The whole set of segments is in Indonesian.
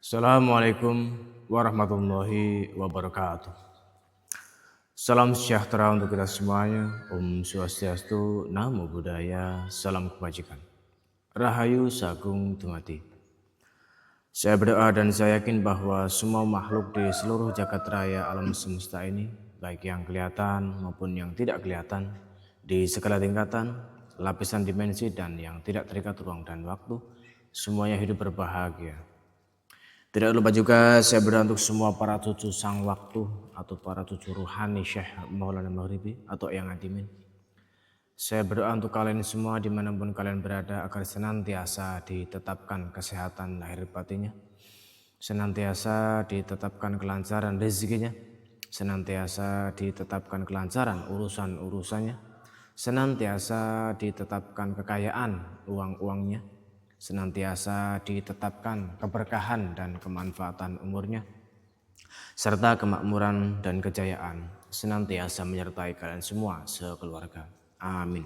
Assalamualaikum warahmatullahi wabarakatuh. Salam sejahtera untuk kita semuanya. Om Swastiastu, Namo Buddhaya, salam kebajikan. Rahayu Sagung Dumadi. Saya berdoa dan saya yakin bahwa semua makhluk di seluruh jagat raya alam semesta ini, baik yang kelihatan maupun yang tidak kelihatan, di segala tingkatan, lapisan dimensi dan yang tidak terikat ruang dan waktu, semuanya hidup berbahagia. Tidak lupa juga saya berdoa untuk semua para cucu sang waktu atau para cucu ruhani Syekh Maulana Maghribi atau yang adimin. Saya berdoa untuk kalian semua dimanapun kalian berada agar senantiasa ditetapkan kesehatan lahir batinnya, senantiasa ditetapkan kelancaran rezekinya, senantiasa ditetapkan kelancaran urusan-urusannya, senantiasa ditetapkan kekayaan uang-uangnya, senantiasa ditetapkan keberkahan dan kemanfaatan umurnya, serta kemakmuran dan kejayaan senantiasa menyertai kalian semua sekeluarga. Amin.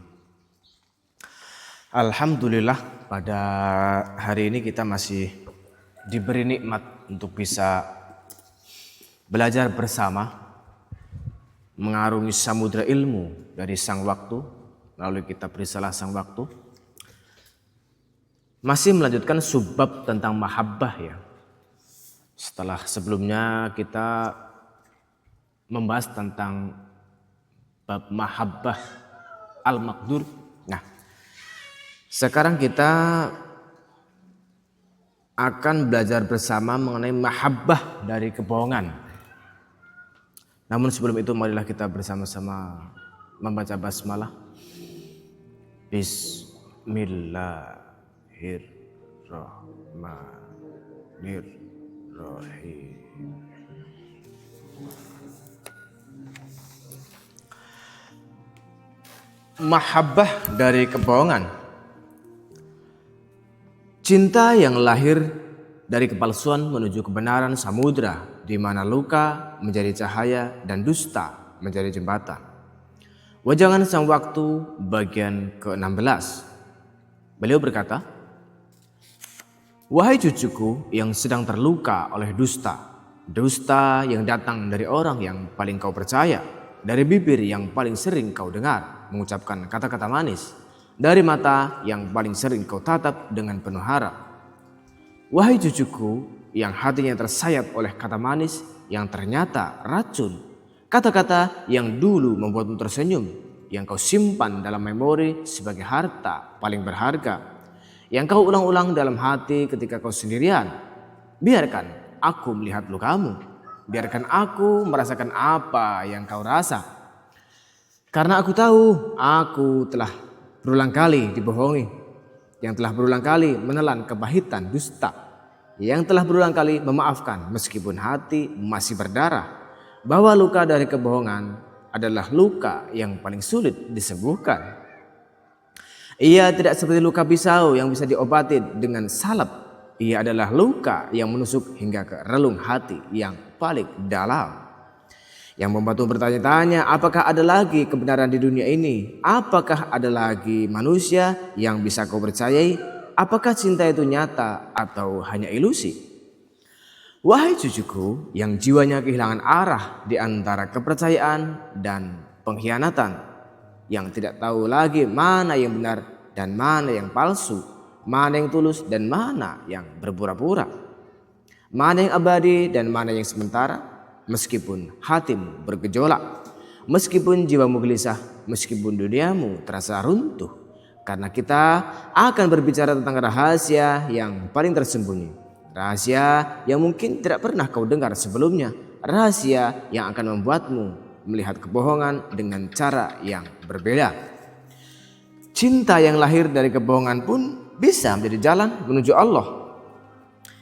Alhamdulillah, pada hari ini kita masih diberi nikmat untuk bisa belajar bersama mengarungi samudra ilmu dari sang waktu melalui kitab Risalah Sang Waktu. Masih melanjutkan subbab tentang mahabbah ya. Setelah sebelumnya kita membahas tentang bab mahabbah al-maqdur. Nah, sekarang kita akan belajar bersama mengenai mahabbah dari kebohongan. Namun sebelum itu marilah kita bersama-sama membaca basmalah. Bismillahirrahmanirrahim. Mahabbah dari kebohongan. Cinta yang lahir dari kepalsuan menuju kebenaran samudra, di mana luka menjadi cahaya dan dusta menjadi jembatan. Wajangan Sang Waktu bagian ke-16. Beliau berkata, "Wahai cucuku yang sedang terluka oleh dusta, dusta yang datang dari orang yang paling kau percaya, dari bibir yang paling sering kau dengar mengucapkan kata-kata manis, dari mata yang paling sering kau tatap dengan penuh harap. Wahai cucuku yang hatinya tersayat oleh kata manis yang ternyata racun, kata-kata yang dulu membuatmu tersenyum, yang kau simpan dalam memori sebagai harta paling berharga, yang kau ulang-ulang dalam hati ketika kau sendirian. Biarkan aku melihat lukamu, biarkan aku merasakan apa yang kau rasa. Karena aku tahu aku telah berulang kali dibohongi, yang telah berulang kali menelan kepahitan dusta, yang telah berulang kali memaafkan meskipun hati masih berdarah, bahwa luka dari kebohongan adalah luka yang paling sulit disembuhkan. Ia tidak seperti luka pisau yang bisa diobati dengan salep. Ia adalah luka yang menusuk hingga ke relung hati yang paling dalam, yang membantu bertanya-tanya, apakah ada lagi kebenaran di dunia ini? Apakah ada lagi manusia yang bisa kau percayai? Apakah cinta itu nyata atau hanya ilusi? Wahai cucuku yang jiwanya kehilangan arah di antara kepercayaan dan pengkhianatan, yang tidak tahu lagi mana yang benar dan mana yang palsu, mana yang tulus dan mana yang berpura-pura, mana yang abadi dan mana yang sementara. Meskipun hatimu bergejolak, meskipun jiwamu gelisah, meskipun duniamu terasa runtuh, karena kita akan berbicara tentang rahasia yang paling tersembunyi, rahasia yang mungkin tidak pernah kau dengar sebelumnya, rahasia yang akan membuatmu melihat kebohongan dengan cara yang berbeda. Cinta yang lahir dari kebohongan pun bisa menjadi jalan menuju Allah.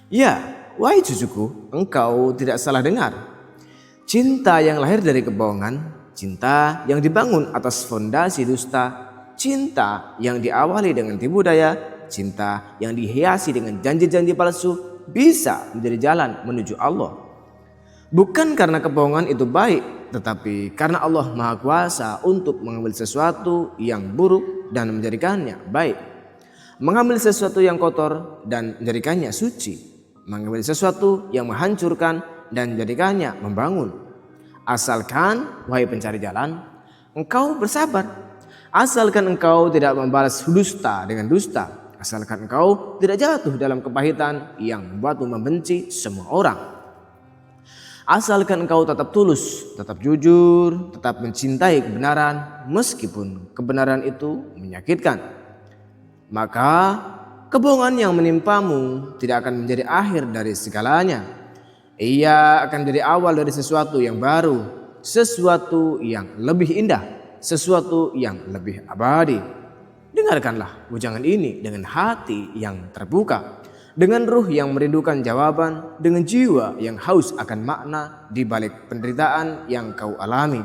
Ya, wahai cucuku, engkau tidak salah dengar. Cinta yang lahir dari kebohongan, cinta yang dibangun atas fondasi dusta, cinta yang diawali dengan tipu daya, cinta yang dihiasi dengan janji-janji palsu bisa menjadi jalan menuju Allah. Bukan karena kebohongan itu baik, tetapi karena Allah Maha Kuasa untuk mengambil sesuatu yang buruk dan menjadikannya baik, mengambil sesuatu yang kotor dan menjadikannya suci. mengambil sesuatu yang menghancurkan dan menjadikannya membangun. Asalkan, wahai pencari jalan, engkau bersabar. Asalkan engkau tidak membalas dusta dengan dusta. Asalkan engkau tidak jatuh dalam kepahitan yang membuatmu membenci semua orang. Asalkan engkau tetap tulus, tetap jujur, tetap mencintai kebenaran meskipun kebenaran itu menyakitkan. Maka kebohongan yang menimpamu tidak akan menjadi akhir dari segalanya. Ia akan menjadi awal dari sesuatu yang baru, sesuatu yang lebih indah, sesuatu yang lebih abadi. Dengarkanlah ujangan ini dengan hati yang terbuka, dengan ruh yang merindukan jawaban, dengan jiwa yang haus akan makna di balik penderitaan yang kau alami.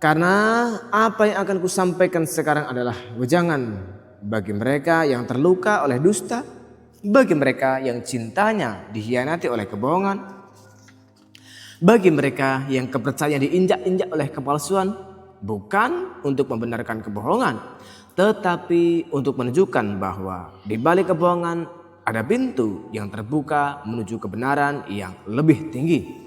Karena apa yang akan kusampaikan sekarang adalah wejangan bagi mereka yang terluka oleh dusta, bagi mereka yang cintanya dikhianati oleh kebohongan, bagi mereka yang kepercayaan diinjak-injak oleh kepalsuan, bukan untuk membenarkan kebohongan, tetapi untuk menunjukkan bahwa di balik kebohongan ada pintu yang terbuka menuju kebenaran yang lebih tinggi.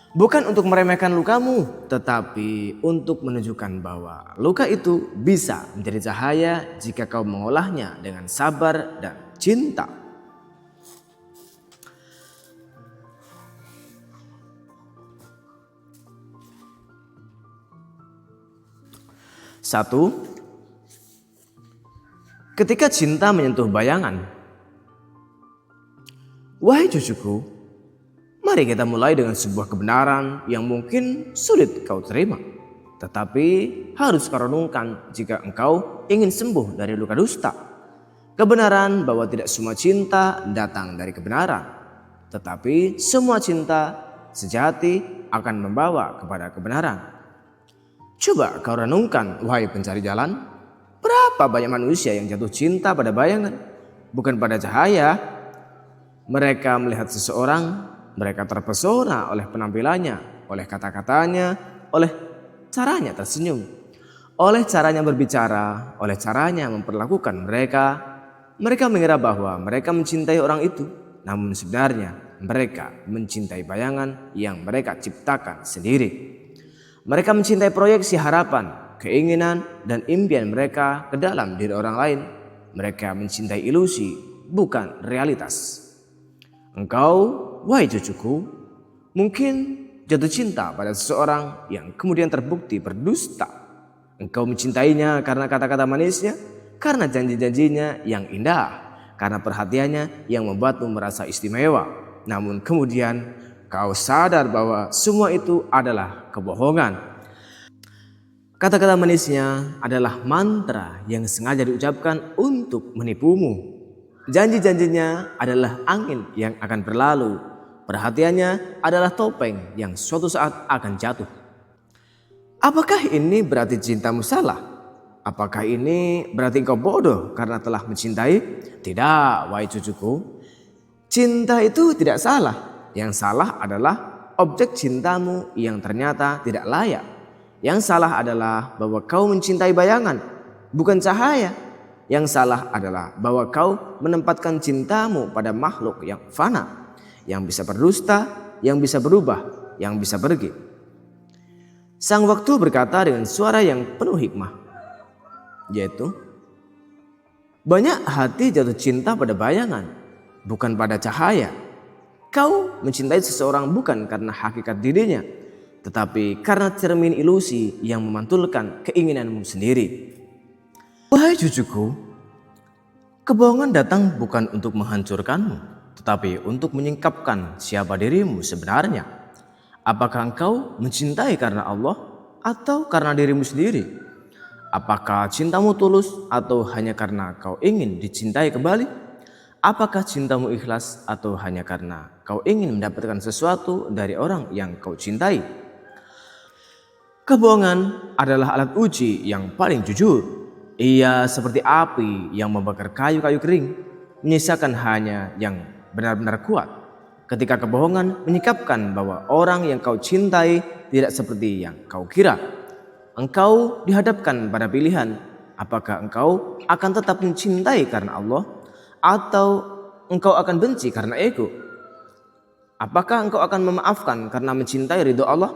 Bukan untuk meremehkan lukamu, tetapi untuk menunjukkan bahwa luka itu bisa menjadi cahaya jika kau mengolahnya dengan sabar dan cinta. Satu, ketika cinta menyentuh bayangan. Wahai cucuku, mari kita mulai dengan sebuah kebenaran yang mungkin sulit kau terima, tetapi harus kau renungkan jika engkau ingin sembuh dari luka dusta. Kebenaran bahwa tidak semua cinta datang dari kebenaran, tetapi semua cinta sejati akan membawa kepada kebenaran. Coba kau renungkan, wahai pencari jalan, berapa banyak manusia yang jatuh cinta pada bayangan, bukan pada cahaya. Mereka melihat seseorang, mereka terpesona oleh penampilannya, oleh kata-katanya, oleh caranya tersenyum, oleh caranya berbicara, oleh caranya memperlakukan mereka. Mereka mengira bahwa mereka mencintai orang itu, namun sebenarnya mereka mencintai bayangan yang mereka ciptakan sendiri. Mereka mencintai proyeksi harapan, keinginan, dan impian mereka ke dalam diri orang lain. Mereka mencintai ilusi, bukan realitas. Engkau, wahai cucuku, mungkin jatuh cinta pada seseorang yang kemudian terbukti berdusta. Engkau mencintainya karena kata-kata manisnya, karena janji-janjinya yang indah, karena perhatiannya yang membuatmu merasa istimewa. Namun kemudian kau sadar bahwa semua itu adalah kebohongan. Kata-kata manisnya adalah mantra yang sengaja diucapkan untuk menipumu. Janji-janjinya adalah angin yang akan berlalu. Perhatiannya adalah topeng yang suatu saat akan jatuh. Apakah ini berarti cintamu salah? Apakah ini berarti engkau bodoh karena telah mencintai? Tidak, wahai cucuku. Cinta itu tidak salah. Yang salah adalah objek cintamu yang ternyata tidak layak. Yang salah adalah bahwa kau mencintai bayangan, bukan cahaya. Yang salah adalah bahwa kau menempatkan cintamu pada makhluk yang fana, yang bisa berdusta, yang bisa berubah, yang bisa pergi. Sang waktu berkata dengan suara yang penuh hikmah, yaitu, banyak hati jatuh cinta pada bayangan, bukan pada cahaya. Kau mencintai seseorang bukan karena hakikat dirinya, tetapi karena cermin ilusi yang memantulkan keinginanmu sendiri. Wahai cucuku, kebohongan datang bukan untuk menghancurkanmu, tetapi untuk menyingkapkan siapa dirimu sebenarnya. Apakah engkau mencintai karena Allah atau karena dirimu sendiri? Apakah cintamu tulus atau hanya karena kau ingin dicintai kembali? Apakah cintamu ikhlas atau hanya karena kau ingin mendapatkan sesuatu dari orang yang kau cintai? Kebohongan adalah alat uji yang paling jujur. Ia seperti api yang membakar kayu-kayu kering, menyisakan hanya yang benar-benar kuat. Ketika kebohongan menyikapkan bahwa orang yang kau cintai tidak seperti yang kau kira, engkau dihadapkan pada pilihan, apakah engkau akan tetap mencintai karena Allah atau engkau akan benci karena ego? Apakah engkau akan memaafkan karena mencintai ridho Allah?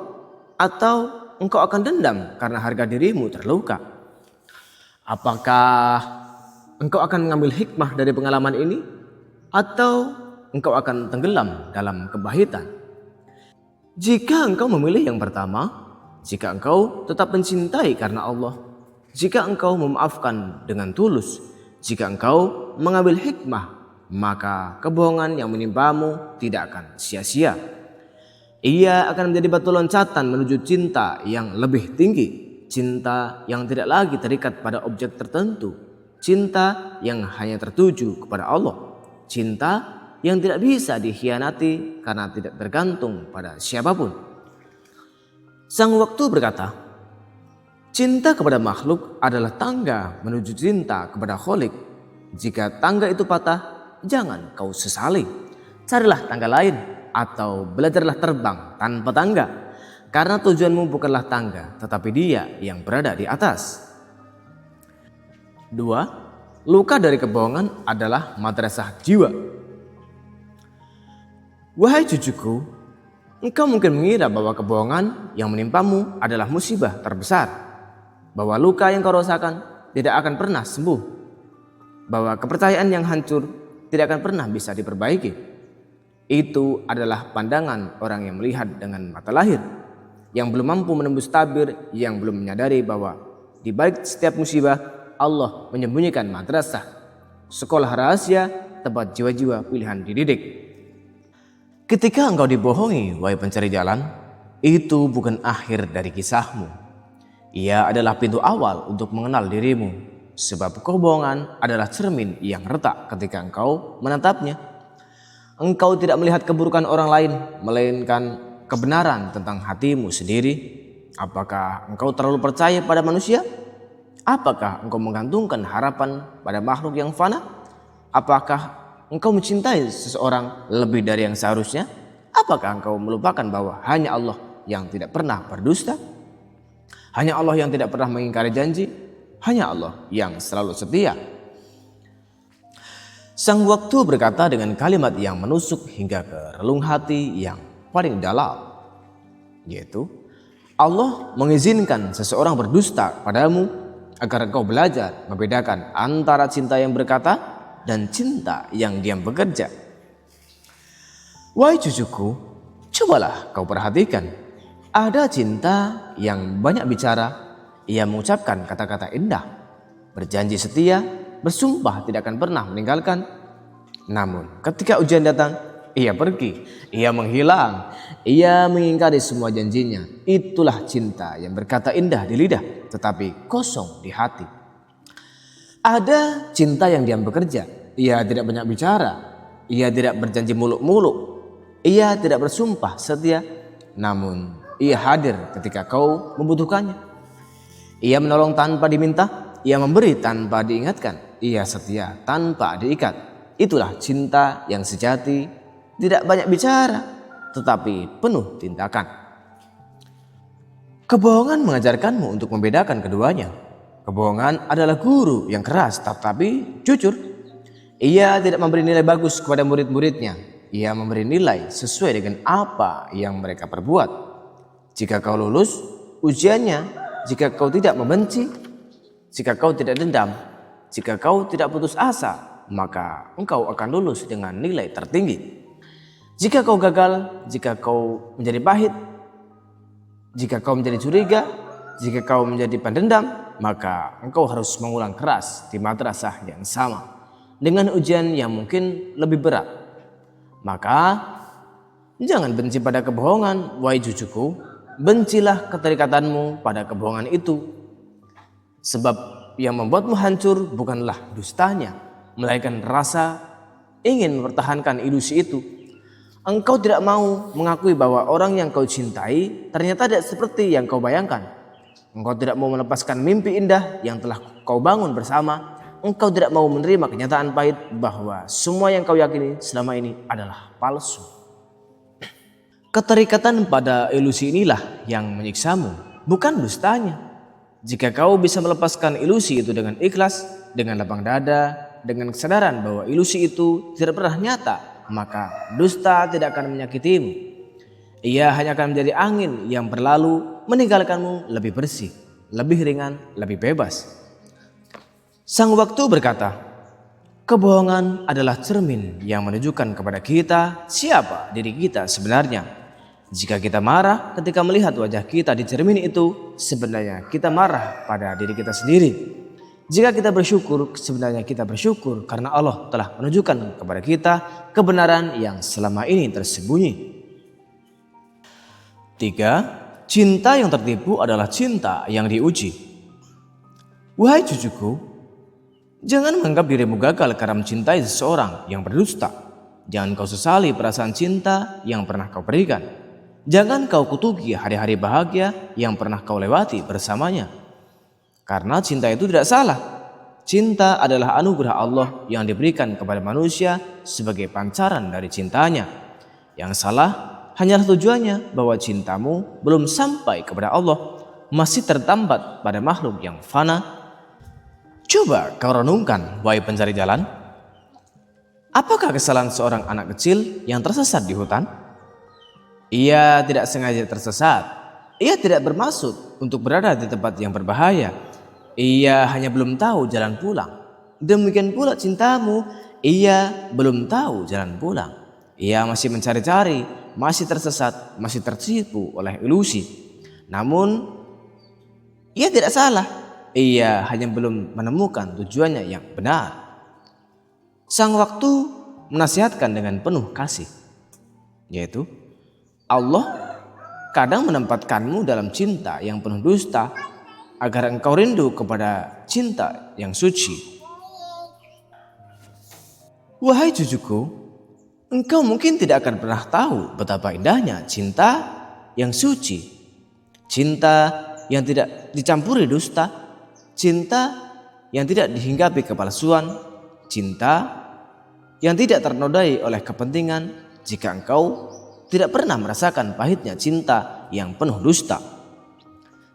Atau engkau akan dendam karena harga dirimu terluka? Apakah engkau akan mengambil hikmah dari pengalaman ini? Atau engkau akan tenggelam dalam kepahitan? Jika engkau memilih yang pertama, jika engkau tetap mencintai karena Allah, jika engkau memaafkan dengan tulus, jika engkau mengambil hikmah, maka kebohongan yang menimpamu tidak akan sia-sia. Ia akan menjadi batu loncatan menuju cinta yang lebih tinggi, cinta yang tidak lagi terikat pada objek tertentu, cinta yang hanya tertuju kepada Allah, cinta yang tidak bisa dikhianati karena tidak tergantung pada siapapun. Sang waktu berkata, cinta kepada makhluk adalah tangga menuju cinta kepada Kholik. Jika tangga itu patah, jangan kau sesali. Carilah tangga lain atau belajarlah terbang tanpa tangga. Karena tujuanmu bukanlah tangga, tetapi dia yang berada di atas. 2. Luka dari kebohongan adalah madrasah jiwa. Wahai cucuku, engkau mungkin mengira bahwa kebohongan yang menimpamu adalah musibah terbesar, bahwa luka yang kau rasakan tidak akan pernah sembuh, bahwa kepercayaan yang hancur tidak akan pernah bisa diperbaiki. Itu adalah pandangan orang yang melihat dengan mata lahir, yang belum mampu menembus tabir, yang belum menyadari bahwa di balik setiap musibah Allah menyembunyikan madrasah, sekolah rahasia, tempat jiwa-jiwa pilihan dididik. Ketika engkau dibohongi, wahai pencari jalan, itu bukan akhir dari kisahmu. Ia adalah pintu awal untuk mengenal dirimu. Sebab kebohongan adalah cermin yang retak ketika engkau menatapnya. Engkau tidak melihat keburukan orang lain, melainkan kebenaran tentang hatimu sendiri. Apakah engkau terlalu percaya pada manusia? Apakah engkau menggantungkan harapan pada makhluk yang fana? Apakah engkau mencintai seseorang lebih dari yang seharusnya? Apakah engkau melupakan bahwa hanya Allah yang tidak pernah berdusta? Hanya Allah yang tidak pernah mengingkari janji? Hanya Allah yang selalu setia. Sang waktu berkata dengan kalimat yang menusuk hingga ke relung hati yang paling dalam, yaitu Allah mengizinkan seseorang berdusta padamu agar engkau belajar membedakan antara cinta yang berkata dan cinta yang diam bekerja. Wahai cucuku, cobalah kau perhatikan, ada cinta yang banyak bicara. Ia mengucapkan kata-kata indah, berjanji setia, bersumpah tidak akan pernah meninggalkan. Namun ketika ujian datang, ia pergi, ia menghilang, ia mengingkari semua janjinya. Itulah cinta yang berkata indah di lidah, tetapi kosong di hati. Ada cinta yang diam bekerja, ia tidak banyak bicara, ia tidak berjanji muluk-muluk, ia tidak bersumpah setia, namun ia hadir ketika kau membutuhkannya. Ia menolong tanpa diminta, ia memberi tanpa diingatkan, ia setia tanpa diikat. Itulah cinta yang sejati, tidak banyak bicara, tetapi penuh tindakan. Kebohongan mengajarkanmu untuk membedakan keduanya. Kebohongan adalah guru yang keras tetapi jujur. Ia tidak memberi nilai bagus kepada murid-muridnya. Ia memberi nilai sesuai dengan apa yang mereka perbuat. Jika kau lulus ujiannya, jika kau tidak membenci, jika kau tidak dendam, jika kau tidak putus asa, maka engkau akan lulus dengan nilai tertinggi. Jika kau gagal, jika kau menjadi pahit, jika kau menjadi curiga, jika kau menjadi pendendam, maka engkau harus mengulang keras di madrasah yang sama dengan ujian yang mungkin lebih berat. Maka jangan benci pada kebohongan, wahai cucuku. Bencilah keterikatanmu pada kebohongan itu. Sebab yang membuatmu hancur bukanlah dustanya, melainkan rasa ingin mempertahankan ilusi itu. Engkau tidak mau mengakui bahwa orang yang kau cintai ternyata tidak seperti yang kau bayangkan. Engkau tidak mau melepaskan mimpi indah yang telah kau bangun bersama. Engkau tidak mau menerima kenyataan pahit bahwa semua yang kau yakini selama ini adalah palsu. Keterikatan pada ilusi inilah yang menyiksamu, bukan dustanya. Jika kau bisa melepaskan ilusi itu dengan ikhlas, dengan lapang dada, dengan kesadaran bahwa ilusi itu tidak pernah nyata, maka dusta tidak akan menyakitimu. Ia hanya akan menjadi angin yang berlalu meninggalkanmu lebih bersih, lebih ringan, lebih bebas. Sang waktu berkata, kebohongan adalah cermin yang menunjukkan kepada kita siapa diri kita sebenarnya. Jika kita marah ketika melihat wajah kita di cermin itu, sebenarnya kita marah pada diri kita sendiri. Jika kita bersyukur, sebenarnya kita bersyukur karena Allah telah menunjukkan kepada kita kebenaran yang selama ini tersembunyi. 3. Cinta yang tertipu adalah cinta yang diuji. Wahai cucuku, jangan menganggap dirimu gagal karena mencintai seseorang yang berdusta. Jangan kau sesali perasaan cinta yang pernah kau berikan. Jangan kau kutuki hari-hari bahagia yang pernah kau lewati bersamanya. Karena cinta itu tidak salah. Cinta adalah anugerah Allah yang diberikan kepada manusia sebagai pancaran dari cintanya. Yang salah hanyalah tujuannya bahwa cintamu belum sampai kepada Allah, masih tertambat pada makhluk yang fana. Coba kau renungkan, wahai pencari jalan. Apakah kesalahan seorang anak kecil yang tersesat di hutan? Ia tidak sengaja tersesat. Ia tidak bermaksud untuk berada di tempat yang berbahaya. Ia hanya belum tahu jalan pulang. Demikian pula cintamu, ia belum tahu jalan pulang. Ia masih mencari-cari, masih tersesat, masih tertipu oleh ilusi. Namun, ia tidak salah. Ia hanya belum menemukan tujuannya yang benar. Sang waktu menasihatkan dengan penuh kasih, yaitu Allah kadang menempatkanmu dalam cinta yang penuh dusta agar engkau rindu kepada cinta yang suci. Wahai cucuku, engkau mungkin tidak akan pernah tahu betapa indahnya cinta yang suci. Cinta yang tidak dicampuri dusta, cinta yang tidak dihinggapi kepalsuan, cinta yang tidak ternodai oleh kepentingan. Jika engkau tidak pernah merasakan pahitnya cinta yang penuh dusta.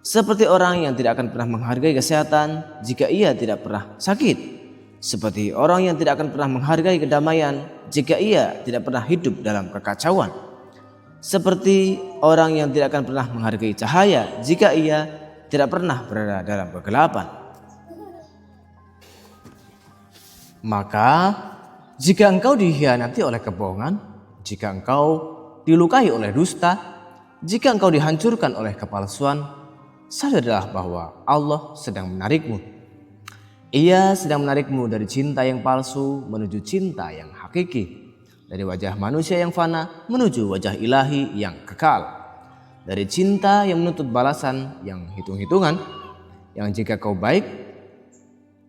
Seperti orang yang tidak akan pernah menghargai kesehatan jika ia tidak pernah sakit. Seperti orang yang tidak akan pernah menghargai kedamaian jika ia tidak pernah hidup dalam kekacauan. Seperti orang yang tidak akan pernah menghargai cahaya jika ia tidak pernah berada dalam kegelapan. Maka jika engkau dikhianati oleh kebohongan, jika engkau dilukai oleh dusta, jika engkau dihancurkan oleh kepalsuan, sadarlah bahwa Allah sedang menarikmu. Ia sedang menarikmu dari cinta yang palsu menuju cinta yang hakiki, dari wajah manusia yang fana menuju wajah ilahi yang kekal, dari cinta yang menuntut balasan yang hitung-hitungan, yang jika kau baik,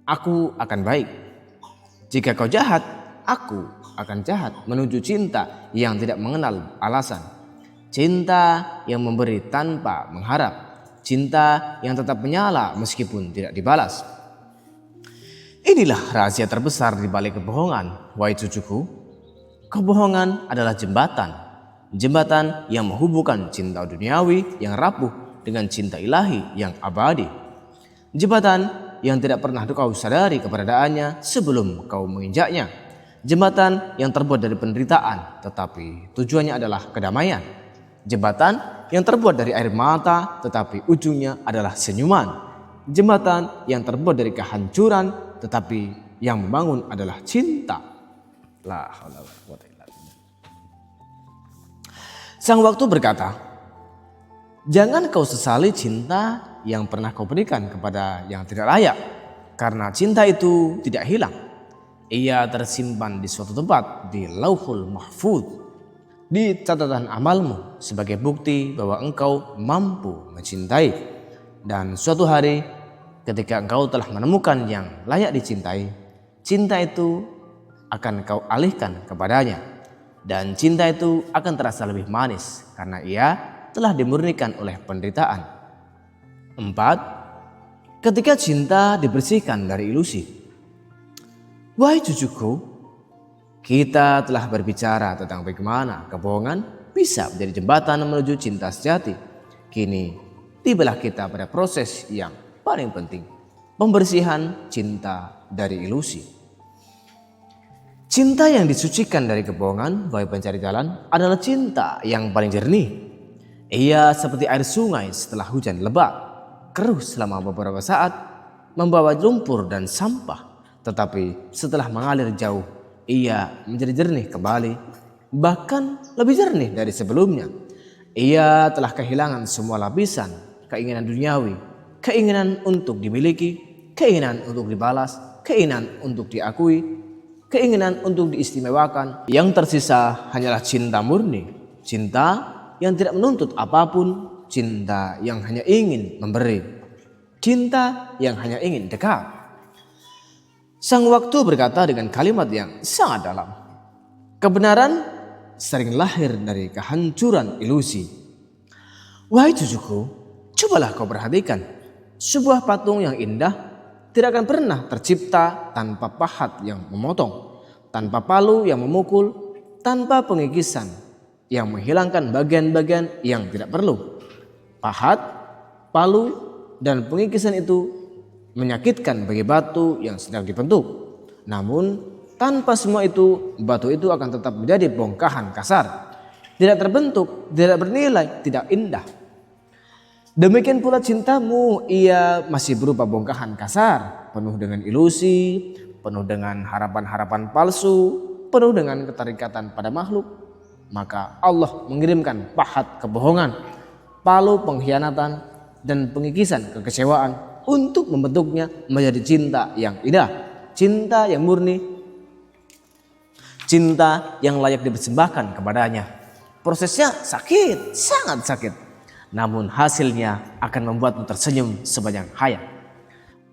aku akan baik. Jika kau jahat, aku akan jahat, menuju cinta yang tidak mengenal alasan. Cinta yang memberi tanpa mengharap. Cinta yang tetap menyala meskipun tidak dibalas. Inilah rahasia terbesar di balik kebohongan, wahai cucuku. Kebohongan adalah jembatan. Jembatan yang menghubungkan cinta duniawi yang rapuh dengan cinta ilahi yang abadi. Jembatan yang tidak pernah kau sadari keberadaannya sebelum kau menginjaknya. Jembatan yang terbuat dari penderitaan, tetapi tujuannya adalah kedamaian. Jembatan yang terbuat dari air mata, tetapi ujungnya adalah senyuman. Jembatan yang terbuat dari kehancuran, tetapi yang membangun adalah cinta. La haula wala quwwata illa billah. Sang waktu berkata, jangan kau sesali cinta yang pernah kau berikan kepada yang tidak layak, karena cinta itu tidak hilang. Ia tersimpan di suatu tempat di Lauhul Mahfuz, di catatan amalmu sebagai bukti bahwa engkau mampu mencintai. Dan suatu hari ketika engkau telah menemukan yang layak dicintai, cinta itu akan kau alihkan kepadanya. Dan cinta itu akan terasa lebih manis karena ia telah dimurnikan oleh penderitaan. 4. Ketika cinta dibersihkan dari ilusi. Wahai cucuku, kita telah berbicara tentang bagaimana kebohongan bisa menjadi jembatan menuju cinta sejati. Kini tibalah kita pada proses yang paling penting, pembersihan cinta dari ilusi. Cinta yang disucikan dari kebohongan, wahai pencari jalan, adalah cinta yang paling jernih. Ia seperti air sungai setelah hujan lebat, keruh selama beberapa saat, membawa lumpur dan sampah. Tetapi setelah mengalir jauh, ia menjadi jernih kembali, bahkan lebih jernih dari sebelumnya. Ia telah kehilangan semua lapisan, keinginan duniawi, keinginan untuk dimiliki, keinginan untuk dibalas, keinginan untuk diakui, keinginan untuk diistimewakan. Yang tersisa hanyalah cinta murni, cinta yang tidak menuntut apapun, cinta yang hanya ingin memberi, cinta yang hanya ingin dekat. Sang waktu berkata dengan kalimat yang sangat dalam, kebenaran sering lahir dari kehancuran ilusi. Wahai cucuku, cobalah kau perhatikan, sebuah patung yang indah tidak akan pernah tercipta tanpa pahat yang memotong, tanpa palu yang memukul, tanpa pengikisan yang menghilangkan bagian-bagian yang tidak perlu. Pahat, palu, dan pengikisan itu menyakitkan bagi batu yang sedang dibentuk. Namun tanpa semua itu, batu itu akan tetap menjadi bongkahan kasar, tidak terbentuk, tidak bernilai, tidak indah. Demikian pula cintamu, ia masih berupa bongkahan kasar, penuh dengan ilusi, penuh dengan harapan-harapan palsu, penuh dengan keterikatan pada makhluk. Maka Allah mengirimkan pahat kebohongan, palu pengkhianatan, dan pengikisan kekecewaan untuk membentuknya menjadi cinta yang indah, cinta yang murni, cinta yang layak dipersembahkan kepadanya. Prosesnya sakit, sangat sakit, namun hasilnya akan membuatmu tersenyum sepanjang hayat.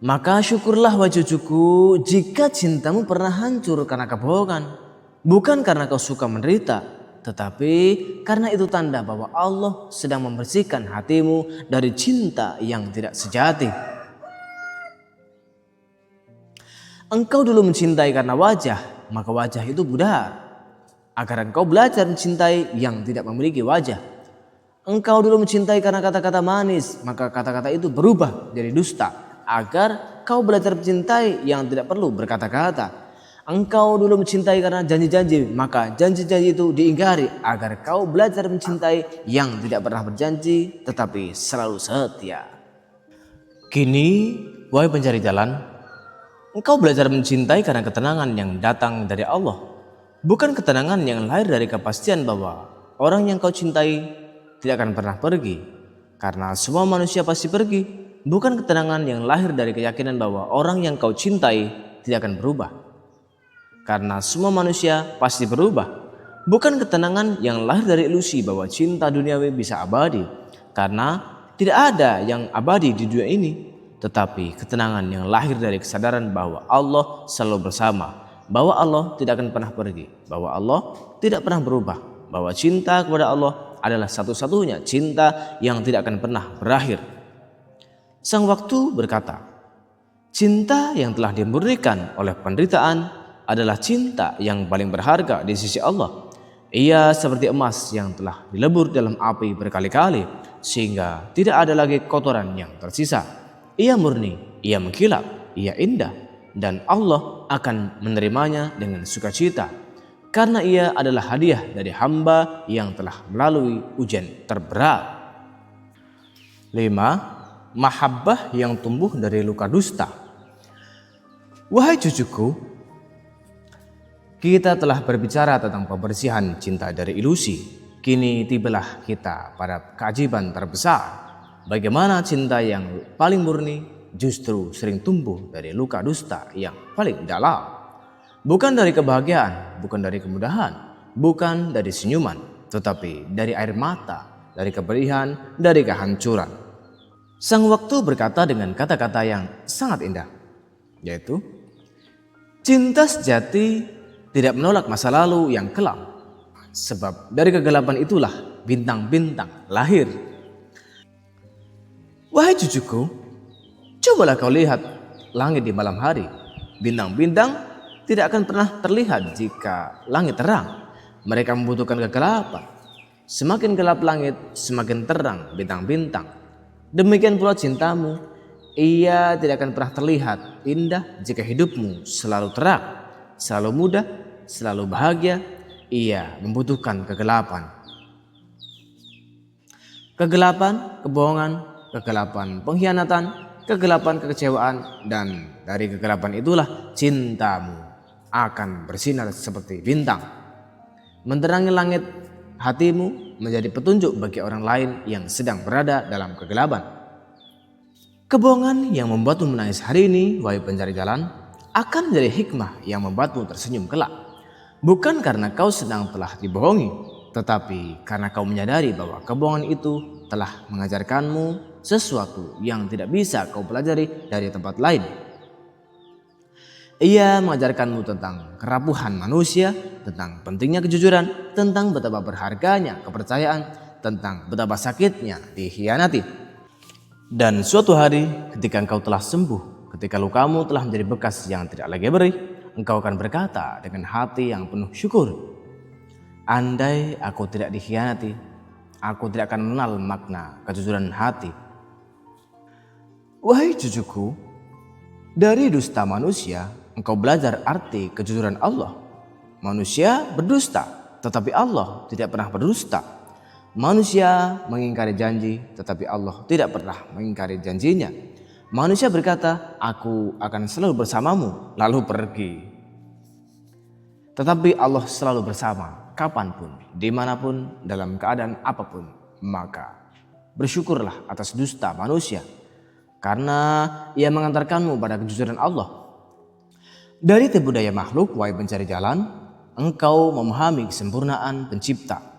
Maka syukurlah wahai cucuku jika cintamu pernah hancur karena kebohongan, bukan karena kau suka menderita, tetapi karena itu tanda bahwa Allah sedang membersihkan hatimu dari cinta yang tidak sejati. Engkau dulu mencintai karena wajah, maka wajah itu pudar. Agar engkau belajar mencintai yang tidak memiliki wajah. Engkau dulu mencintai karena kata-kata manis, maka kata-kata itu berubah jadi dusta. Agar kau belajar mencintai yang tidak perlu berkata-kata. Engkau dulu mencintai karena janji-janji, maka janji-janji itu diingkari agar kau belajar mencintai yang tidak pernah berjanji tetapi selalu setia. Kini, wahai pencari jalan, engkau belajar mencintai karena ketenangan yang datang dari Allah, bukan ketenangan yang lahir dari kepastian bahwa orang yang kau cintai tidak akan pernah pergi, karena semua manusia pasti pergi, bukan ketenangan yang lahir dari keyakinan bahwa orang yang kau cintai tidak akan berubah. Karena semua manusia pasti berubah, bukan ketenangan yang lahir dari ilusi bahwa cinta duniawi bisa abadi, karena tidak ada yang abadi di dunia ini, tetapi ketenangan yang lahir dari kesadaran bahwa Allah selalu bersama, bahwa Allah tidak akan pernah pergi, bahwa Allah tidak pernah berubah, bahwa cinta kepada Allah adalah satu-satunya cinta yang tidak akan pernah berakhir. Sang waktu berkata, cinta yang telah dimurnikan oleh penderitaan adalah cinta yang paling berharga di sisi Allah. Ia seperti emas yang telah dilebur dalam api berkali-kali sehingga tidak ada lagi kotoran yang tersisa. Ia murni, ia mengkilap, ia indah, dan Allah akan menerimanya dengan sukacita karena ia adalah hadiah dari hamba yang telah melalui ujian terberat. 5. Mahabbah yang tumbuh dari luka dusta. Wahai cucuku, kita telah berbicara tentang pembersihan cinta dari ilusi. Kini tibalah kita pada keajaiban terbesar. Bagaimana cinta yang paling murni justru sering tumbuh dari luka dusta yang paling dalam. Bukan dari kebahagiaan, bukan dari kemudahan, bukan dari senyuman, tetapi dari air mata, dari kepedihan, dari kehancuran. Sang waktu berkata dengan kata-kata yang sangat indah, yaitu, cinta sejati tidak menolak masa lalu yang kelam, sebab dari kegelapan itulah bintang-bintang lahir. Wahai cucuku, cobalah kau lihat langit di malam hari. Bintang-bintang tidak akan pernah terlihat jika langit terang. Mereka membutuhkan kegelapan. Semakin gelap langit, semakin terang bintang-bintang. Demikian pula cintamu, ia tidak akan pernah terlihat indah jika hidupmu selalu terang, selalu mudah, selalu bahagia, ia membutuhkan kegelapan. Kegelapan, kebohongan, kegelapan pengkhianatan, kegelapan kekecewaan, dan dari kegelapan itulah cintamu akan bersinar seperti bintang, menerangi langit hatimu, menjadi petunjuk bagi orang lain yang sedang berada dalam kegelapan. Kebohongan yang membuatmu menangis hari ini, wahai pencari jalan, akan menjadi hikmah yang membuatmu tersenyum kelak. Bukan karena kau sedang telah dibohongi, tetapi karena kau menyadari bahwa kebohongan itu telah mengajarkanmu sesuatu yang tidak bisa kau pelajari dari tempat lain. Ia mengajarkanmu tentang kerapuhan manusia, tentang pentingnya kejujuran, tentang betapa berharganya kepercayaan, tentang betapa sakitnya dikhianati. Dan suatu hari ketika engkau telah sembuh, ketika lukamu telah menjadi bekas yang tidak lagi perih, engkau akan berkata dengan hati yang penuh syukur, andai aku tidak dikhianati, aku tidak akan mengenal makna kejujuran hati. Wahai cucuku, dari dusta manusia, engkau belajar arti kejujuran Allah. Manusia berdusta, tetapi Allah tidak pernah berdusta. Manusia mengingkari janji, tetapi Allah tidak pernah mengingkari janjinya. Manusia berkata, aku akan selalu bersamamu, lalu pergi. Tetapi Allah selalu bersama, kapanpun, dimanapun, dalam keadaan apapun. Maka bersyukurlah atas dusta manusia, karena ia mengantarkanmu pada kejujuran Allah. Dari tipu daya makhluk, wahai pencari jalan, engkau memahami kesempurnaan pencipta.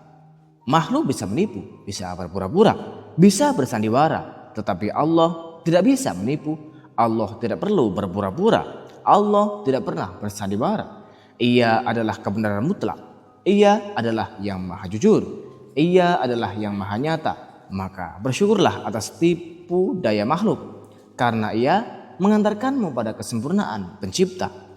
Makhluk bisa menipu, bisa berpura-pura, bisa bersandiwara, tetapi Allah tidak bisa menipu. Allah tidak perlu berpura-pura. Allah tidak pernah bersandiwara. Ia adalah kebenaran mutlak. Ia adalah yang maha jujur. Ia adalah yang maha nyata. Maka bersyukurlah atas tipu daya makhluk, karena ia mengantarkanmu pada kesempurnaan pencipta.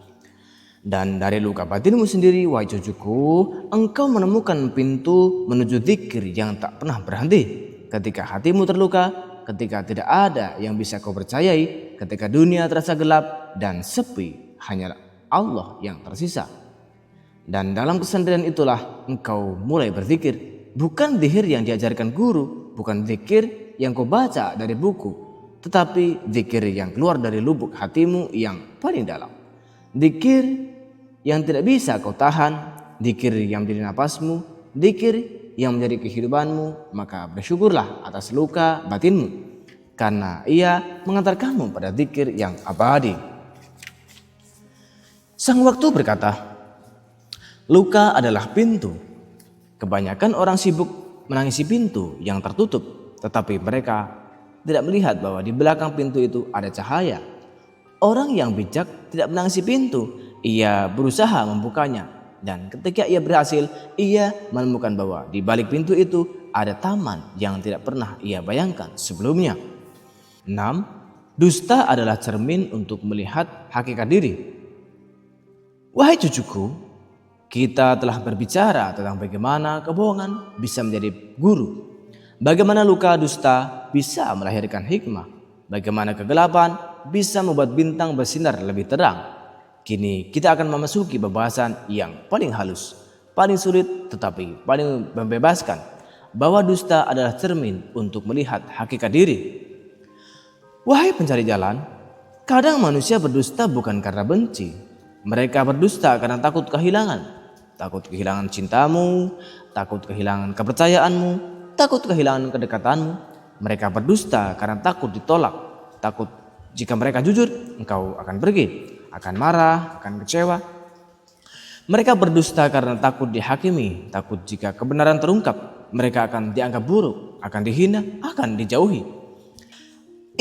Dan dari luka batinmu sendiri, wahai cucuku, engkau menemukan pintu menuju zikir yang tak pernah berhenti. Ketika hatimu terluka, ketika tidak ada yang bisa kau percayai, ketika dunia terasa gelap dan sepi, hanya Allah yang tersisa. Dan dalam kesendirian itulah engkau mulai berzikir. Bukan zikir yang diajarkan guru, bukan zikir yang kau baca dari buku, tetapi zikir yang keluar dari lubuk hatimu yang paling dalam. Zikir yang tidak bisa kau tahan, zikir yang menjadi napasmu, zikir yang menjadi kehidupanmu. Maka bersyukurlah atas luka batinmu, karena ia mengantarkanmu pada zikir yang abadi. Sang waktu berkata, luka adalah pintu. Kebanyakan orang sibuk menangisi pintu yang tertutup, tetapi mereka tidak melihat bahwa di belakang pintu itu ada cahaya. Orang yang bijak tidak menangisi pintu, ia berusaha membukanya, dan ketika ia berhasil, ia menemukan bahwa di balik pintu itu ada taman yang tidak pernah ia bayangkan sebelumnya. 6. Dusta adalah cermin untuk melihat hakikat diri. Wahai cucuku, kita telah berbicara tentang bagaimana kebohongan bisa menjadi guru, bagaimana luka dusta bisa melahirkan hikmah, bagaimana kegelapan bisa membuat bintang bersinar lebih terang. Kini kita akan memasuki pembahasan yang paling halus, paling sulit tetapi paling membebaskan, bahwa dusta adalah cermin untuk melihat hakikat diri. Wahai pencari jalan, kadang manusia berdusta bukan karena benci. Mereka berdusta karena takut kehilangan cintamu, takut kehilangan kepercayaanmu, takut kehilangan kedekatanmu. Mereka berdusta karena takut ditolak, takut jika mereka jujur, engkau akan pergi, akan marah, akan kecewa. Mereka berdusta karena takut dihakimi, takut jika kebenaran terungkap, mereka akan dianggap buruk, akan dihina, akan dijauhi.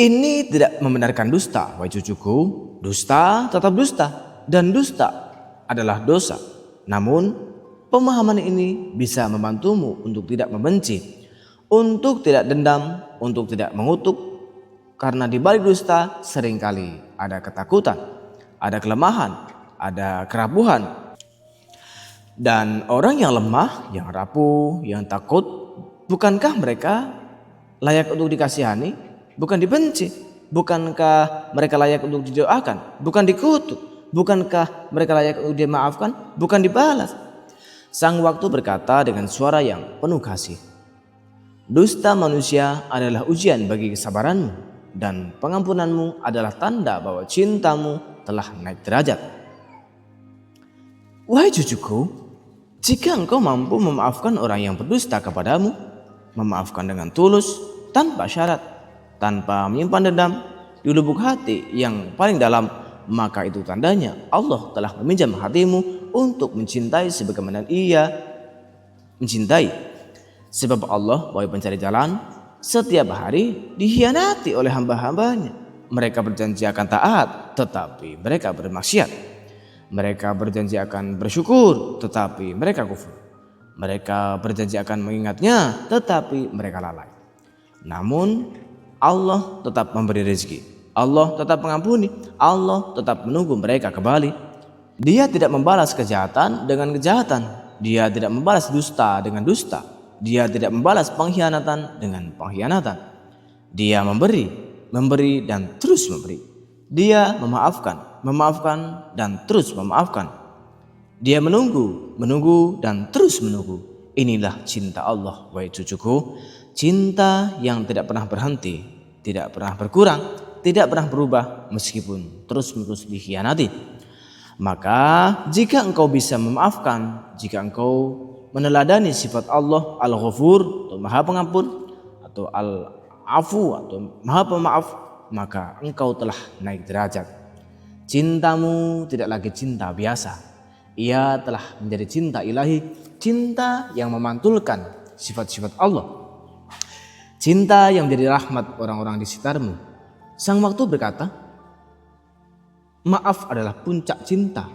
Ini tidak membenarkan dusta, wahai cucuku. Dusta tetap dusta, dan dusta adalah dosa. Namun, pemahaman ini bisa membantumu untuk tidak membenci, untuk tidak dendam, untuk tidak mengutuk. Karena di balik dusta seringkali ada ketakutan, ada kelemahan, ada kerapuhan. Dan orang yang lemah, yang rapuh, yang takut, bukankah mereka layak untuk dikasihani? Bukan dibenci? Bukankah mereka layak untuk didoakan? Bukan dikutuk? Bukankah mereka layak untuk dimaafkan? Bukan dibalas. Sang waktu berkata dengan suara yang penuh kasih, dusta manusia adalah ujian bagi kesabaranmu, dan pengampunanmu adalah tanda bahwa cintamu telah naik derajat. Wahai cucuku, jika engkau mampu memaafkan orang yang berdusta kepadamu, memaafkan dengan tulus, tanpa syarat, tanpa menyimpan dendam di lubuk hati yang paling dalam, maka itu tandanya Allah telah meminjam hatimu untuk mencintai sebagaimana Ia mencintai. Sebab Allah, wahai pencari jalan, setiap hari dikhianati oleh hamba-hambanya. Mereka berjanji akan taat, tetapi mereka bermaksiat. Mereka berjanji akan bersyukur, tetapi mereka kufur. Mereka berjanji akan mengingatnya, tetapi mereka lalai. Namun Allah tetap memberi rezeki, Allah tetap mengampuni, Allah tetap menunggu mereka kembali. Dia tidak membalas kejahatan dengan kejahatan, Dia tidak membalas dusta dengan dusta, Dia tidak membalas pengkhianatan dengan pengkhianatan. Dia memberi dan terus memberi. Dia memaafkan dan terus memaafkan. Dia menunggu dan terus menunggu. Inilah cinta Allah, wahai cucuku. Cinta yang tidak pernah berhenti, tidak pernah berkurang, tidak pernah berubah meskipun terus-menerus dikhianati. Maka jika engkau bisa memaafkan, jika engkau meneladani sifat Allah Al-Ghafur atau Maha Pengampun, atau Al-Afu atau Maha Pemaaf, maka engkau telah naik derajat. Cintamu tidak lagi cinta biasa, ia telah menjadi cinta ilahi, cinta yang memantulkan sifat-sifat Allah, cinta yang menjadi rahmat orang-orang di sekitarmu. Sang waktu berkata, maaf adalah puncak cinta.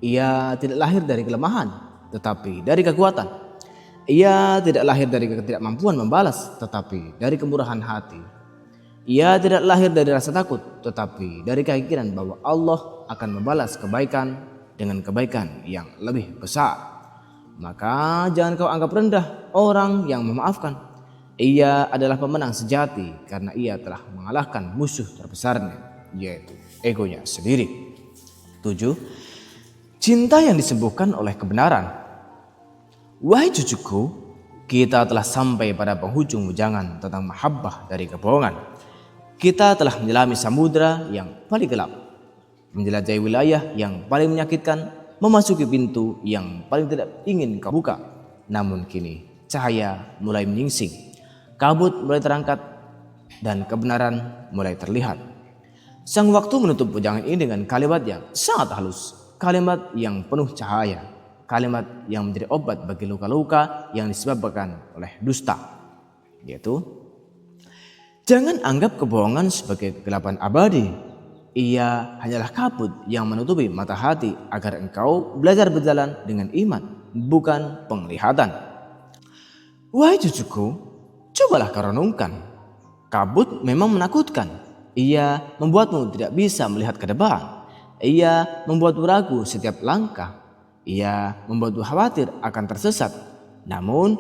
Ia tidak lahir dari kelemahan, tetapi dari kekuatan. Ia tidak lahir dari ketidakmampuan membalas, tetapi dari kemurahan hati. Ia tidak lahir dari rasa takut, tetapi dari keyakinan bahwa Allah akan membalas kebaikan dengan kebaikan yang lebih besar. Maka jangan kau anggap rendah orang yang memaafkan. Ia adalah pemenang sejati karena ia telah mengalahkan musuh terbesarnya, yaitu egonya sendiri. 7. Cinta yang disembuhkan oleh kebenaran. Wahai cucuku, kita telah sampai pada penghujung wejangan tentang mahabbah dari kebohongan. Kita telah menyelami samudra yang paling gelap, menjelajahi wilayah yang paling menyakitkan, memasuki pintu yang paling tidak ingin kau buka. Namun kini cahaya mulai menyingsing, kabut mulai terangkat, dan kebenaran mulai terlihat. Sang waktu menutup wejangan ini dengan kalimat yang sangat halus, kalimat yang penuh cahaya, kalimat yang menjadi obat bagi luka-luka yang disebabkan oleh dusta, yaitu jangan anggap kebohongan sebagai kegelapan abadi. Ia hanyalah kabut yang menutupi mata hati agar engkau belajar berjalan dengan iman, bukan penglihatan. Wahai cucuku, cobalah kau renungkan. Kabut memang menakutkan. Ia membuatmu tidak bisa melihat ke depan. Ia membuatmu ragu setiap langkah. Ia membuatmu khawatir akan tersesat. Namun,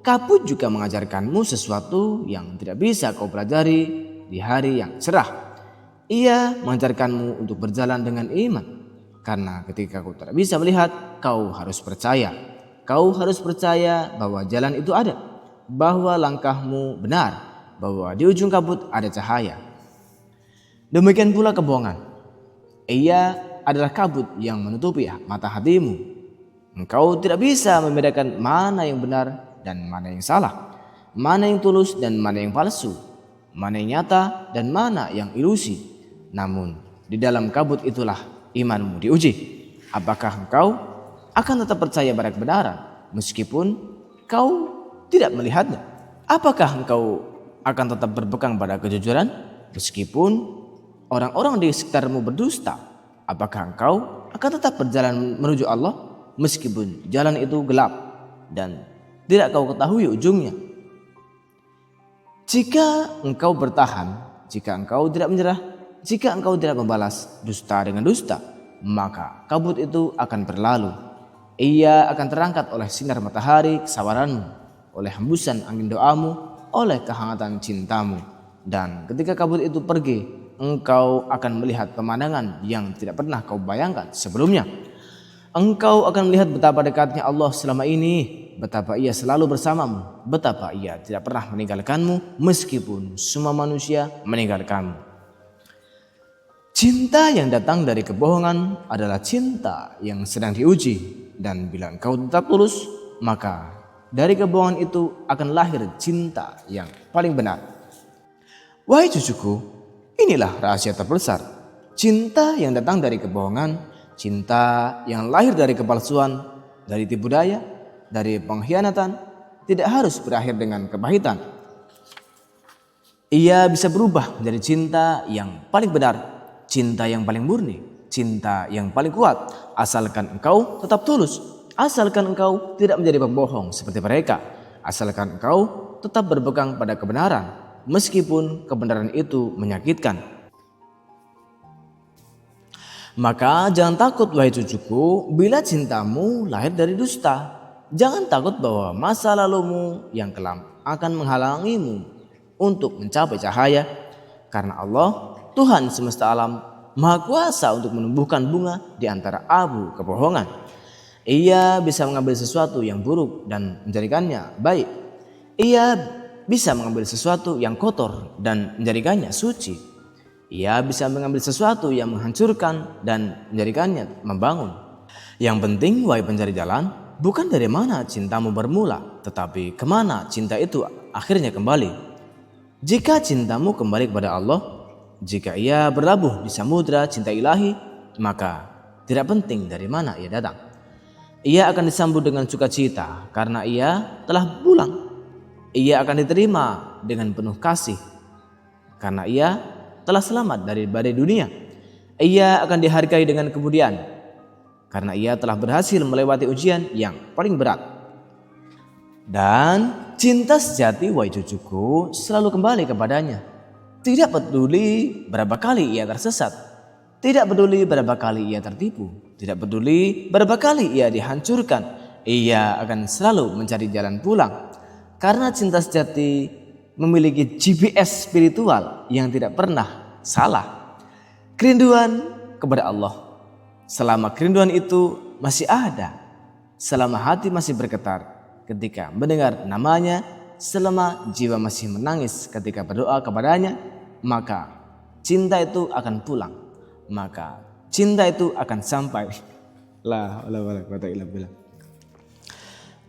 kabut juga mengajarkanmu sesuatu yang tidak bisa kau pelajari di hari yang cerah. Ia mengajarkanmu untuk berjalan dengan iman. Karena ketika kau tidak bisa melihat, kau harus percaya. Kau harus percaya bahwa jalan itu ada, bahwa langkahmu benar, bahwa di ujung kabut ada cahaya. Demikian pula kebohongan. Ia adalah kabut yang menutupi mata hatimu. Engkau tidak bisa membedakan mana yang benar dan mana yang salah, mana yang tulus dan mana yang palsu, mana yang nyata dan mana yang ilusi. Namun di dalam kabut itulah imanmu diuji. Apakah engkau akan tetap percaya pada kebenaran meskipun kau tidak melihatnya? Apakah engkau akan tetap berpegang pada kejujuran meskipun orang-orang di sekitarmu berdusta? Apakah engkau akan tetap berjalan menuju Allah meskipun jalan itu gelap dan tidak kau ketahui ujungnya? Jika engkau bertahan, jika engkau tidak menyerah, jika engkau tidak membalas dusta dengan dusta, maka kabut itu akan berlalu. Ia akan terangkat oleh sinar matahari kesabaranmu, oleh hembusan angin doamu, oleh kehangatan cintamu. Dan ketika kabut itu pergi, engkau akan melihat pemandangan yang tidak pernah kau bayangkan sebelumnya. Engkau akan melihat betapa dekatnya Allah selama ini, betapa ia selalu bersamamu, betapa ia tidak pernah meninggalkanmu meskipun semua manusia meninggalkanmu. Cinta yang datang dari kebohongan adalah cinta yang sedang diuji, dan bila engkau tetap tulus, maka dari kebohongan itu akan lahir cinta yang paling benar. Wahai cucuku, inilah rahasia terbesar. Cinta yang datang dari kebohongan, cinta yang lahir dari kepalsuan, dari tipu daya, dari pengkhianatan, tidak harus berakhir dengan kepahitan. Ia bisa berubah menjadi cinta yang paling benar, cinta yang paling murni, cinta yang paling kuat, asalkan engkau tetap tulus, asalkan engkau tidak menjadi pembohong seperti mereka, asalkan engkau tetap berpegang pada kebenaran, meskipun kebenaran itu menyakitkan. Maka jangan takut wahai cucuku bila cintamu lahir dari dusta. Jangan takut bahwa masa lalumu yang kelam akan menghalangimu untuk mencapai cahaya, karena Allah, Tuhan semesta alam, Maha Kuasa untuk menumbuhkan bunga di antara abu kebohongan. Ia bisa mengambil sesuatu yang buruk dan menjadikannya baik. Ia bisa mengambil sesuatu yang kotor dan menjadikannya suci. Ia bisa mengambil sesuatu yang menghancurkan dan menjadikannya membangun. Yang penting wahai pencari jalan, bukan dari mana cintamu bermula, tetapi kemana cinta itu akhirnya kembali. Jika cintamu kembali kepada Allah, jika ia berlabuh di samudra cinta ilahi, maka tidak penting dari mana ia datang. Ia akan disambut dengan sukacita karena ia telah pulang. Ia akan diterima dengan penuh kasih karena ia telah selamat dari badai dunia. Ia akan dihargai dengan kemudian karena ia telah berhasil melewati ujian yang paling berat. Dan cinta sejati wahai cucuku selalu kembali kepadanya. Tidak peduli berapa kali ia tersesat, tidak peduli berapa kali ia tertipu, tidak peduli berapa kali ia dihancurkan, ia akan selalu mencari jalan pulang. Karena cinta sejati memiliki GPS spiritual yang tidak pernah salah. Kerinduan kepada Allah. Selama kerinduan itu masih ada, selama hati masih bergetar ketika mendengar namanya, selama jiwa masih menangis ketika berdoa kepadanya, maka cinta itu akan pulang, maka cinta itu akan sampai. La ilaha illallah.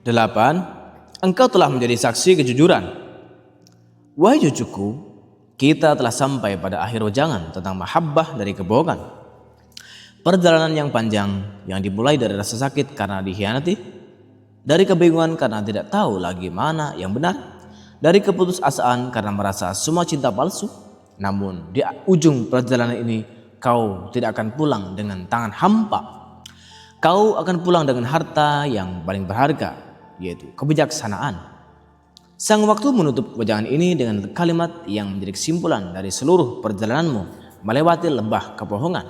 8. Engkau telah menjadi saksi kejujuran. Wahai cucuku, kita telah sampai pada akhir wejangan tentang mahabbah dari kebohongan. Perjalanan yang panjang yang dimulai dari rasa sakit karena dikhianati, dari kebingungan karena tidak tahu lagi mana yang benar, dari keputusasaan karena merasa semua cinta palsu. Namun di ujung perjalanan ini kau tidak akan pulang dengan tangan hampa. Kau akan pulang dengan harta yang paling berharga, yaitu kebijaksanaan. Sang waktu menutup wejangan ini dengan kalimat yang menjadi kesimpulan dari seluruh perjalananmu melewati lembah kebohongan.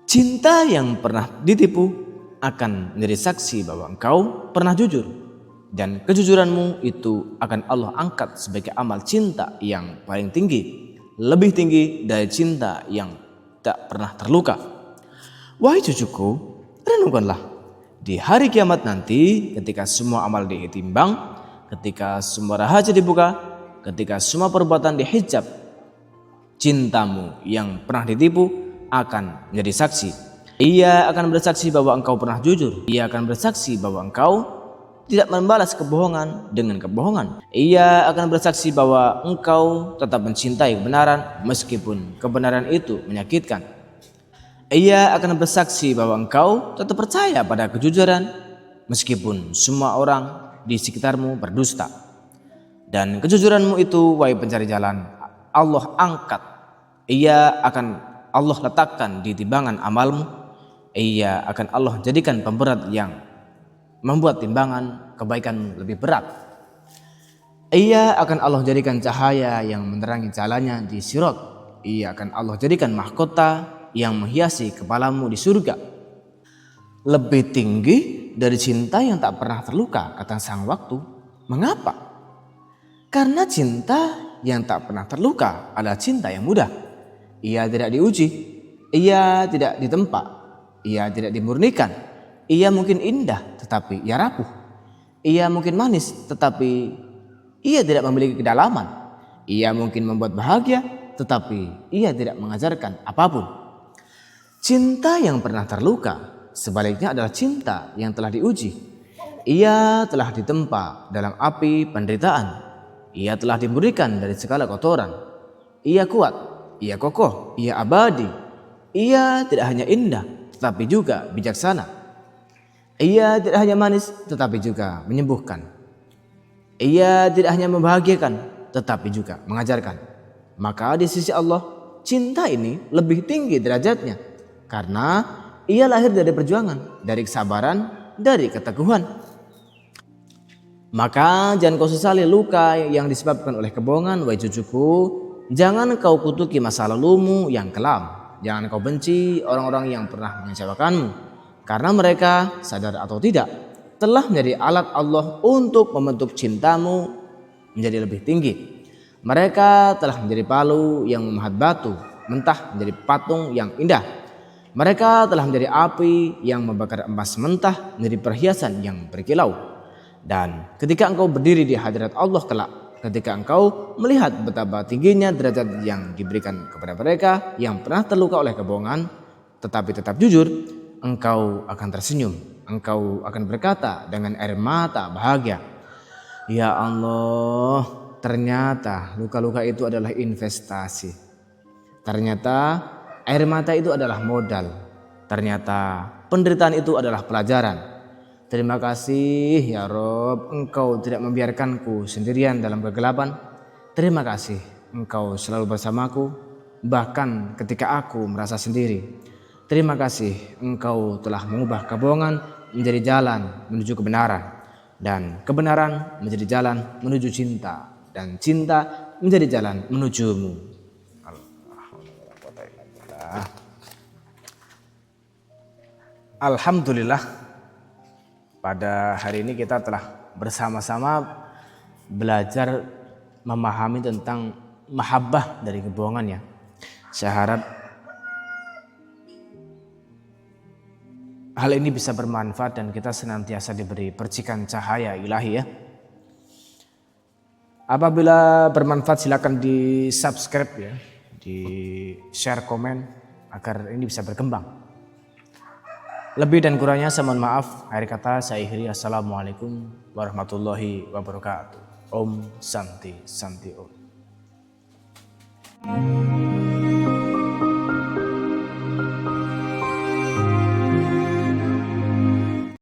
Cinta yang pernah ditipu akan menjadi saksi bahwa engkau pernah jujur, dan kejujuranmu itu akan Allah angkat sebagai amal cinta yang paling tinggi, lebih tinggi dari cinta yang tak pernah terluka. Wahai cucuku, renungkanlah di hari kiamat nanti, ketika semua amal ditimbang, ketika semua rahasia dibuka, ketika semua perbuatan dihijab, cintamu yang pernah ditipu akan menjadi saksi. Ia akan bersaksi bahwa engkau pernah jujur. Ia akan bersaksi bahwa engkau tidak membalas kebohongan dengan kebohongan. Ia akan bersaksi bahwa engkau tetap mencintai kebenaran meskipun kebenaran itu menyakitkan. Ia akan bersaksi bahwa engkau tetap percaya pada kejujuran meskipun semua orang di sekitarmu berdusta. Dan kejujuranmu itu, wahai pencari jalan, Allah angkat. Ia akan Allah letakkan di timbangan amalmu. Ia akan Allah jadikan pemberat yang membuat timbangan kebaikan lebih berat. Ia akan Allah jadikan cahaya yang menerangi jalannya di sirat. Ia akan Allah jadikan mahkota yang menghiasi kepalamu di surga. Lebih tinggi dari cinta yang tak pernah terluka, kata sang waktu. Mengapa? Karena cinta yang tak pernah terluka adalah cinta yang mudah. Ia tidak diuji, ia tidak ditempa, ia tidak dimurnikan. Ia mungkin indah tetapi ia rapuh. Ia mungkin manis tetapi ia tidak memiliki kedalaman. Ia mungkin membuat bahagia tetapi ia tidak mengajarkan apapun. Cinta yang pernah terluka sebaliknya adalah cinta yang telah diuji. Ia telah ditempa dalam api penderitaan. Ia telah dimurnikan dari segala kotoran. Ia kuat, ia kokoh, ia abadi. Ia tidak hanya indah tetapi juga bijaksana. Ia tidak hanya manis tetapi juga menyembuhkan. Ia tidak hanya membahagiakan tetapi juga mengajarkan. Maka di sisi Allah, cinta ini lebih tinggi derajatnya karena ia lahir dari perjuangan, dari kesabaran, dari keteguhan. Maka jangan kau sesali luka yang disebabkan oleh kebohongan, wahai cucuku. Jangan kau kutuki masa lalumu yang kelam. Jangan kau benci orang-orang yang pernah mengecewakanmu, karena mereka, sadar atau tidak, telah menjadi alat Allah untuk membentuk cintamu menjadi lebih tinggi. Mereka telah menjadi palu yang memahat batu, mentah menjadi patung yang indah. Mereka telah menjadi api yang membakar emas mentah menjadi perhiasan yang berkilau. Dan ketika engkau berdiri di hadirat Allah kelak, ketika engkau melihat betapa tingginya derajat yang diberikan kepada mereka yang pernah terluka oleh kebohongan tetapi tetap jujur, engkau akan tersenyum, engkau akan berkata dengan air mata bahagia, ya Allah, ternyata luka-luka itu adalah investasi. Ternyata air mata itu adalah modal. Ternyata penderitaan itu adalah pelajaran. Terima kasih ya Rob, engkau tidak membiarkanku sendirian dalam kegelapan. Terima kasih engkau selalu bersamaku, bahkan ketika aku merasa sendiri. Terima kasih engkau telah mengubah kebohongan menjadi jalan menuju kebenaran, dan kebenaran menjadi jalan menuju cinta, dan cinta menjadi jalan menujumu. Alhamdulillah, pada hari ini kita telah bersama-sama belajar memahami tentang mahabbah dari kebohongan ya. Saya harap hal ini bisa bermanfaat dan kita senantiasa diberi percikan cahaya ilahi ya. Apabila bermanfaat silakan di subscribe ya, di share, komen agar ini bisa berkembang. Lebih dan kurangnya saya mohon maaf. Akhir kata saya akhiri. Assalamualaikum warahmatullahi wabarakatuh. Om Santi Santi Om.